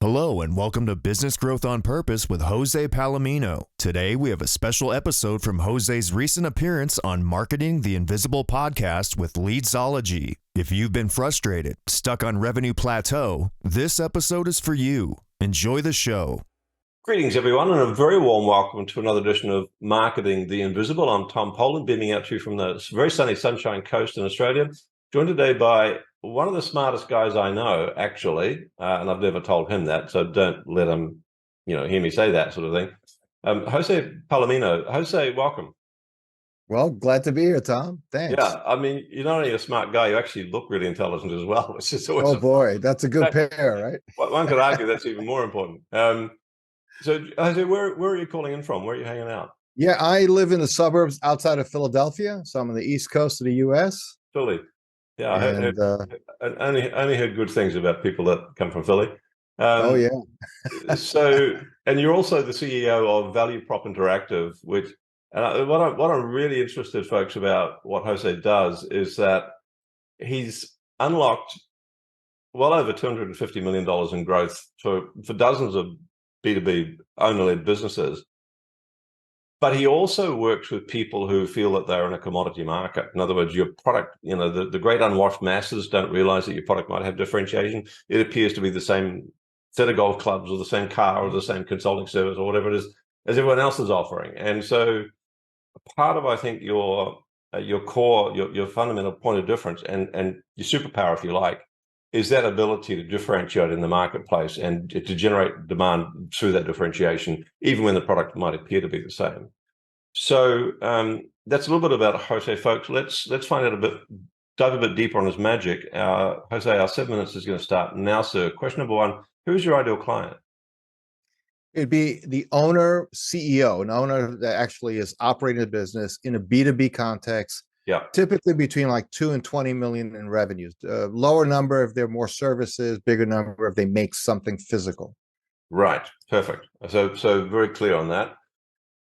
Hello and welcome to Business Growth on Purpose with Jose Palomino. Today we have a special episode from Jose's recent appearance on Marketing the Invisible podcast with Leadsology. If you've been frustrated, stuck on revenue plateau, this episode is for you. Enjoy the show. Greetings, everyone, and a very warm welcome to another edition of Marketing the Invisible. I'm Tom Poland, beaming out to you from the very sunny Sunshine Coast in Australia, joined today by one of the smartest guys I know, actually, and I've never told him that, so don't let him, hear me say that sort of thing. Jose Palomino. Jose, welcome. Well, glad to be here, Tom. Thanks. Yeah, I mean, you're not only a smart guy, you actually look really intelligent as well, which is always boy, that's a good pair, right? One could argue that's even more important. So, Jose, where are you calling in from? Where are you hanging out? Yeah, I live in the suburbs outside of Philadelphia, so I'm on the East Coast of the U.S. Philly. Yeah, I only heard good things about people that come from Philly. Oh, yeah. So, and you're also the CEO of Value Prop Interactive, which, what I'm really interested, folks, about what Jose does is that he's unlocked well over $250 million in growth for dozens of B2B owner-led businesses. But he also works with people who feel that they're in a commodity market. In other words, your product, the great unwashed masses don't realize that your product might have differentiation. It appears to be the same set of golf clubs or the same car or the same consulting service or whatever it is as everyone else is offering. And so part of, I think, your core, your fundamental point of difference and your superpower, if you like, is that ability to differentiate in the marketplace and to generate demand through that differentiation, even when the product might appear to be the same. So that's a little bit about Jose, folks. Let's find out dive a bit deeper on his magic. Jose, our 7 minutes is going to start now, sir. Question number one, who's your ideal client? It'd be the owner, CEO, an owner that actually is operating a business in a B2B context. Yeah, typically between like 2 and 20 million in revenues. Lower number if they're more services, bigger number if they make something physical. Right, perfect. So very clear on that.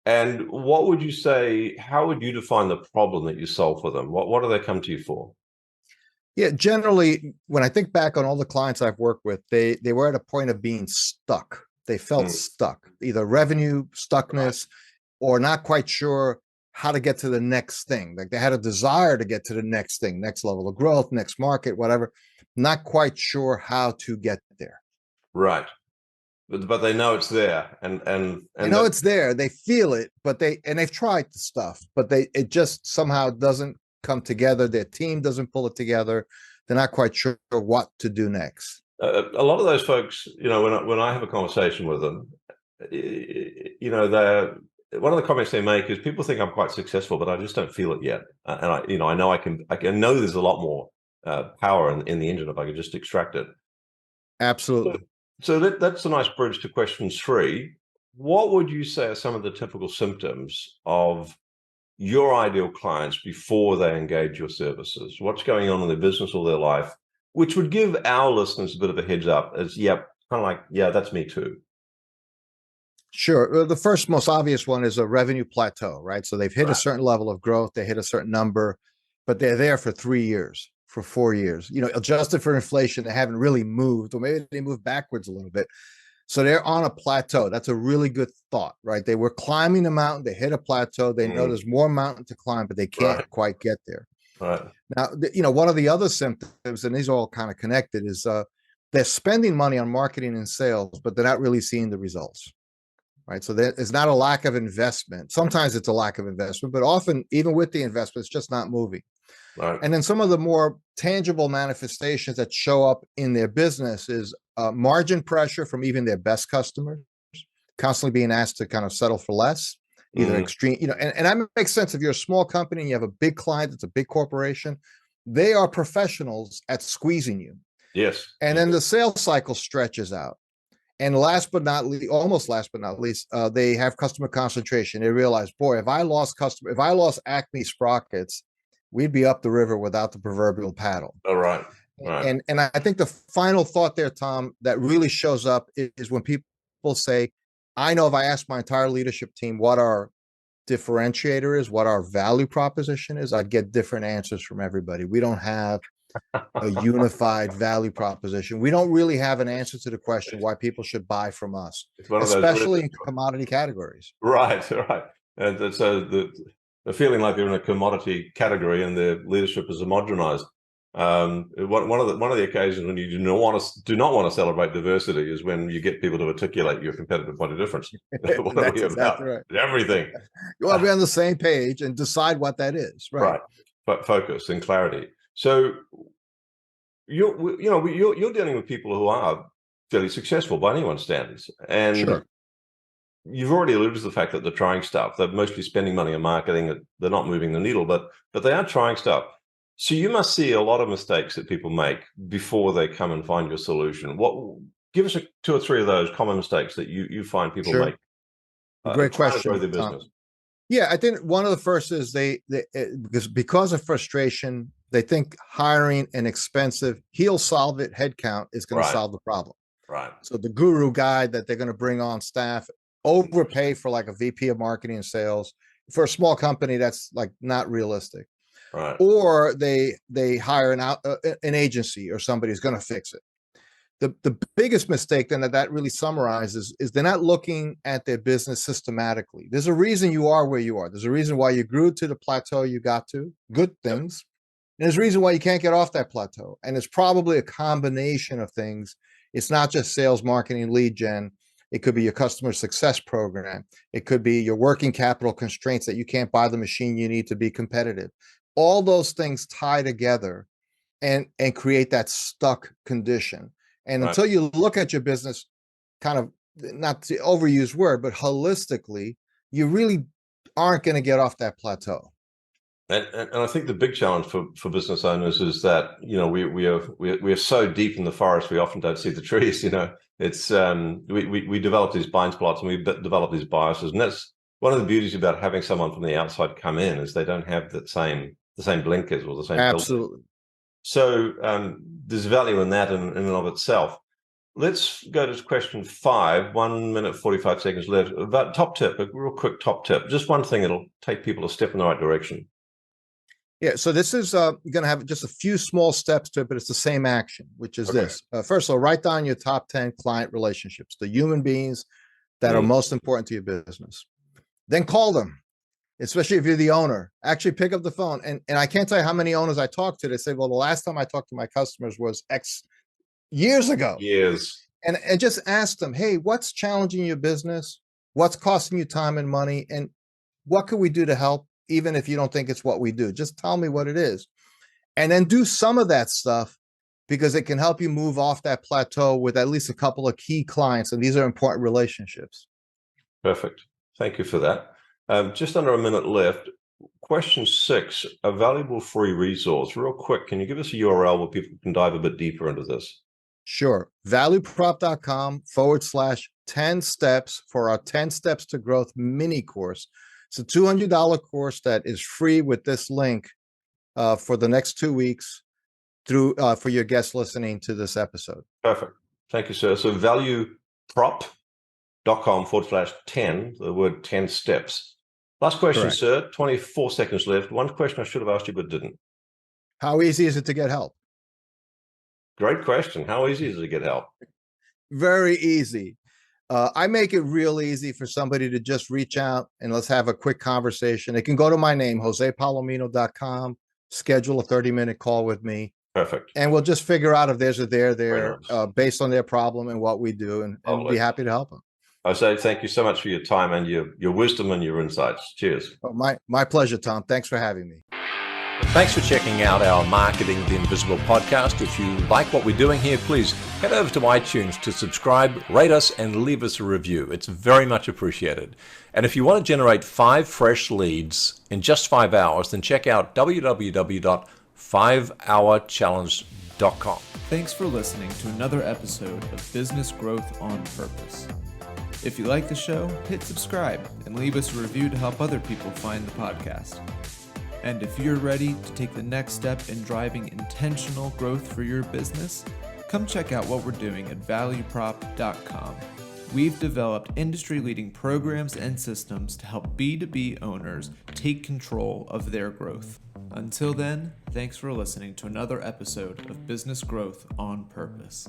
And what would you say? How would you define the problem that you solve for them? What do they come to you for? Yeah, generally, when I think back on all the clients I've worked with, they were at a point of being stuck. They felt stuck, either revenue stuckness or not quite sure how to get to the next thing. Like they had a desire to get to the next thing, next level of growth, next market, whatever. Not quite sure how to get there. Right. But they know it's there. And they know it's there. They feel it, but they've tried the stuff, but it just somehow doesn't come together. Their team doesn't pull it together. They're not quite sure what to do next. A lot of those folks, when I have a conversation with them, they're one of the comments they make is people think I'm quite successful, but I just don't feel it yet. And I know I know there's a lot more power in the engine if I could just extract it. Absolutely. So that's a nice bridge to question 3. What would you say are some of the typical symptoms of your ideal clients before they engage your services? What's going on in their business or their life, which would give our listeners a bit of a heads up as, that's me too. Sure. The first most obvious one is a revenue plateau, right? So they've hit a certain level of growth, they hit a certain number, but they're there for 3 years, for 4 years. Adjusted for inflation, they haven't really moved, or maybe they moved backwards a little bit. So they're on a plateau. That's a really good thought, right? They were climbing the mountain, they hit a plateau, they know there's more mountain to climb, but they can't quite get there. Right. Now, one of the other symptoms, and these are all kind of connected, is they're spending money on marketing and sales, but they're not really seeing the results. Right. So there is not a lack of investment. Sometimes it's a lack of investment, but often even with the investment, it's just not moving. Right. And then some of the more tangible manifestations that show up in their business is margin pressure from even their best customers, constantly being asked to kind of settle for less, either extreme, and that makes sense. If you're a small company and you have a big client, it's a big corporation, they are professionals at squeezing you. Yes. And then the sales cycle stretches out. And almost last but not least, they have customer concentration. They realize, boy, if I lost Acme Sprockets, we'd be up the river without the proverbial paddle. All right. And I think the final thought there, Tom, that really shows up is when people say, I know if I ask my entire leadership team what our differentiator is, what our value proposition is, I'd get different answers from everybody. We don't have a unified value proposition. We don't really have an answer to the question why people should buy from us, It's one of those especially in commodity categories. right, right. And so the feeling like they're in a commodity category and their leadership is homogenized. One of the occasions when you do not want to celebrate diversity is when you get people to articulate your competitive point of difference. What are we That's about? right. Everything. You want to be on the same page and decide what that is. Right. But focus and clarity. So you're dealing with people who are fairly successful by anyone's standards, and Sure. you've already alluded to the fact that they're trying stuff. They're mostly spending money on marketing. They're not moving the needle, but they are trying stuff. So you must see a lot of mistakes that people make before they come and find your solution. Give us two or three of those common mistakes that you find people Sure. make. Great trying to question, grow their Tom. business. Yeah, I think one of the first is because of frustration, they think hiring an expensive, he'll solve it headcount is going to solve the problem. Right. So the guru guy that they're going to bring on staff, overpay for like a VP of marketing and sales. For a small company, that's like not realistic. Right. Or they hire an agency or somebody who's going to fix it. The biggest mistake then that really summarizes is they're not looking at their business systematically. There's a reason you are where you are. There's a reason why you grew to the plateau you got to, good things. And there's a reason why you can't get off that plateau. And it's probably a combination of things. It's not just sales, marketing, lead gen. It could be your customer success program. It could be your working capital constraints that you can't buy the machine you need to be competitive. All those things tie together and create that stuck condition. And until you look at your business, kind of not the overused word, but holistically, you really aren't going to get off that plateau. And I think the big challenge for business owners is that we are so deep in the forest we often don't see the trees. It's we develop these blind spots and we develop these biases, and that's one of the beauties about having someone from the outside come in is they don't have the same blinkers or the same Absolutely. filter. So there's value in that in and of itself. Let's go to question 5, 1 minute, 45 seconds left. About top tip, a real quick top tip. Just one thing that'll take people a step in the right direction. Yeah, so this is going to have just a few small steps to it, but it's the same action, which is this. First of all, write down your top 10 client relationships, the human beings that are most important to your business. Then call them. Especially if you're the owner, actually pick up the phone. And I can't tell you how many owners I talked to. They say, well, the last time I talked to my customers was X years ago. And just ask them, hey, what's challenging your business? What's costing you time and money? And what can we do to help? Even if you don't think it's what we do, just tell me what it is. And then do some of that stuff because it can help you move off that plateau with at least a couple of key clients. And these are important relationships. Perfect. Thank you for that. Just under a minute left. Question 6, a valuable free resource. Real quick, can you give us a URL where people can dive a bit deeper into this? Sure. valueprop.com/10 steps for our 10 steps to growth mini course. It's a $200 course that is free with this link for the next 2 weeks through for your guests listening to this episode. Perfect. Thank you, sir. So valueprop.com/10, the word 10 steps. Last question, Correct. Sir. 24 seconds left. One question I should have asked you, but didn't. How easy is it to get help? Great question. How easy is it to get help? Very easy. I make it real easy for somebody to just reach out and let's have a quick conversation. They can go to my name, josepalomino.com, schedule a 30-minute call with me. Perfect. And we'll just figure out if there's a there based on their problem and what we do, and be happy to help them. Jose, thank you so much for your time and your wisdom and your insights. Cheers. Oh, my pleasure, Tom. Thanks for having me. Thanks for checking out our Marketing the Invisible podcast. If you like what we're doing here, please head over to iTunes to subscribe, rate us, and leave us a review. It's very much appreciated. And if you want to generate 5 fresh leads in just 5 hours, then check out www.5hourchallenge.com. Thanks for listening to another episode of Business Growth on Purpose. If you like the show, hit subscribe and leave us a review to help other people find the podcast. And if you're ready to take the next step in driving intentional growth for your business, come check out what we're doing at valueprop.com. We've developed industry-leading programs and systems to help B2B owners take control of their growth. Until then, thanks for listening to another episode of Business Growth on Purpose.